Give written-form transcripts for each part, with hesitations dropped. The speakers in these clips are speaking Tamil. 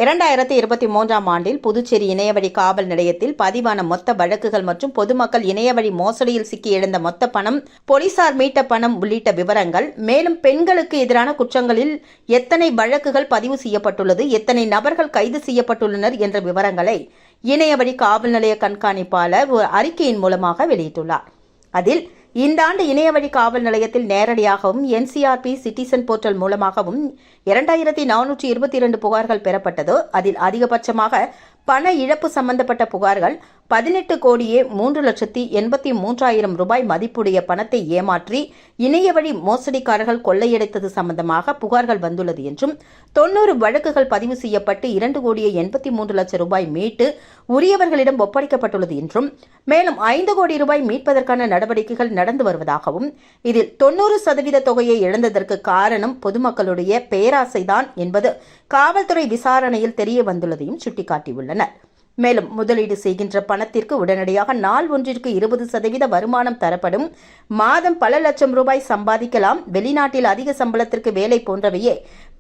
2023ஆம் ஆண்டில் புதுச்சேரி இணையவழி காவல் நிலையத்தில் பதிவான மொத்த வழக்குகள் மற்றும் பொதுமக்கள் இணையவழி மோசடியில் சிக்கி எழுந்த மொத்த பணம், போலீசார் மீட்ட பணம் உள்ளிட்ட விவரங்கள், மேலும் பெண்களுக்கு எதிரான குற்றங்களில் எத்தனை வழக்குகள் பதிவு செய்யப்பட்டுள்ளது, எத்தனை நபர்கள் கைது செய்யப்பட்டுள்ளனர் என்ற விவரங்களை இணையவழி காவல் நிலைய கண்காணிப்பாளர் ஒரு அறிக்கையின் மூலமாக வெளியிட்டுள்ளார். அதில் இந்த ஆண்டு இணையவழி காவல் நிலையத்தில் நேரடியாகவும் NCRP சிட்டிசன் போர்ட்டல் மூலமாகவும் 2422 புகார்கள் பெறப்பட்டது. அதில் அதிகபட்சமாக பண இழப்பு சம்பந்தப்பட்ட புகார்கள் 18,03,83,000 ரூபாய் மதிப்புடைய பணத்தை ஏமாற்றி இணையவழி மோசடிக்காரர்கள் கொள்ளையடித்தது சம்பந்தமாக புகார்கள் வந்துள்ளது என்றும், 90 வழக்குகள் பதிவு செய்யப்பட்டு 2,83,00,000 ரூபாய் மீட்டு உரியவர்களிடம் ஒப்படைக்கப்பட்டுள்ளது என்றும், மேலும் 5 கோடி ரூபாய் மீட்பதற்கான நடவடிக்கைகள் நடந்து வருவதாகவும், இதில் 90% தொகையை இழந்ததற்கு காரணம் பொதுமக்களுடைய பேராசைதான் என்பது காவல்துறை விசாரணையில் தெரிய வந்துள்ளதையும் சுட்டிக்காட்டியுள்ளனர். மேலும் முதலீடு செய்கின்ற பணத்திற்கு உடனடியாக நாள் ஒன்றிற்கு 20% வருமானம் தரப்படும், மாதம் பல லட்சம் ரூபாய் சம்பாதிக்கலாம், வெளிநாட்டில் அதிக சம்பளத்திற்கு வேலை போன்றவையே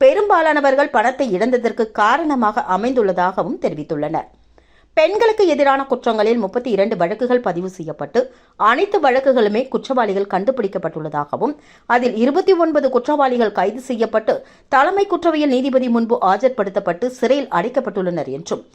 பெரும்பாலானவர்கள் பணத்தை இழந்ததற்கு காரணமாக அமைந்துள்ளதாகவும் தெரிவித்துள்ளனர். பெண்களுக்கு எதிரான குற்றங்களில் 32 வழக்குகள் பதிவு செய்யப்பட்டு அனைத்து வழக்குகளுமே குற்றவாளிகள் கண்டுபிடிக்கப்பட்டுள்ளதாகவும், அதில் 29 குற்றவாளிகள் கைது செய்யப்பட்டு தலைமை குற்றவியல் நீதிபதி முன்பு ஆஜர்படுத்தப்பட்டு சிறையில் அடைக்கப்பட்டுள்ளனர் என்றும்,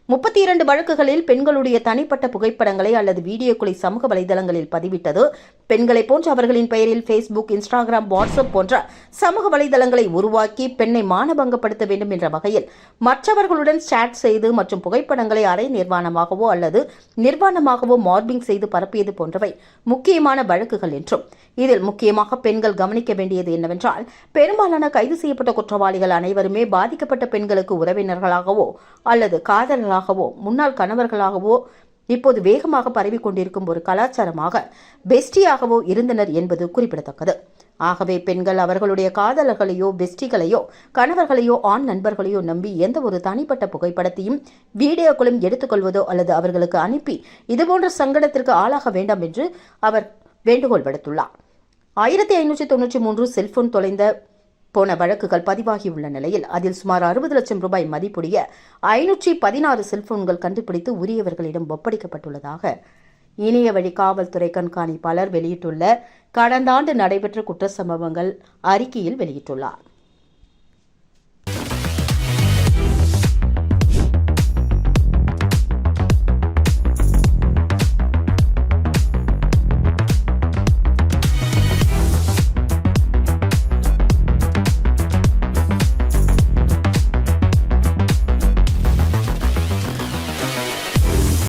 32 வழக்குகளில் பெண்களுடைய தனிப்பட்ட புகைப்படங்களை அல்லது வீடியோக்களை சமூக வலைதளங்களில் பதிவிட்டது, பெண்களை போன்ற அவர்களின் பெயரில் Facebook, Instagram, WhatsApp போன்ற சமூக வலைதளங்களை உருவாக்கி பெண்ணை மானபங்கப்படுத்த வேண்டும் என்ற வகையில் மற்றவர்களுடன் சேட் செய்து மற்றும் புகைப்படங்களை அரை நிர்வாணமாகவோ அல்லது நிர்வாணமாகவோ மார்பிங் செய்து பரப்பியது போன்றவை முக்கியமான வழக்குகள் என்றும், இதில் முக்கியமாக பெண்கள் கவனிக்க வேண்டியது என்னவென்றால், பெரும்பாலான கைது செய்யப்பட்ட குற்றவாளிகள் அனைவருமே பாதிக்கப்பட்ட பெண்களுக்கு உறவினர்களாகவோ அல்லது காதலர்களாகவோ முன்னாள் கணவர்களாகவோ இப்போது வேகமாக பரவிக்கொண்டிருக்கும் ஒரு கலாச்சாரமாக பெஸ்டியாகவோ இருந்தனர் என்பது குறிப்பிடத்தக்கது. ஆகவே பெண்கள் அவர்களுடைய காதலர்களையோ பெஸ்டிகளையோ கணவர்களையோ ஆண் நண்பர்களையோ நம்பி எந்த ஒரு தனிப்பட்ட புகைப்படத்தையும் வீடியோக்களும் எடுத்துக்கொள்வதோ அல்லது அவர்களுக்கு அனுப்பி இதுபோன்ற சங்கடத்திற்கு ஆளாக வேண்டாம் என்று அவர் வேண்டுகோள் விடுத்துள்ளார். 1593 செல்போன் தொலைந்த போன வழக்குகள் பதிவாகியுள்ள நிலையில் அதில் சுமார் 60 லட்சம் ரூபாய் மதிப்புடைய 516 செல்போன்கள் கண்டுபிடித்து உரியவர்களிடம் ஒப்படைக்கப்பட்டுள்ளதாக இணையவழி காவல்துறை கண்காணிப்பாளர் வெளியிட்டுள்ள கடந்த ஆண்டு நடைபெற்ற குற்ற சம்பவங்கள் அறிக்கையில் வெளியிட்டுள்ளார்.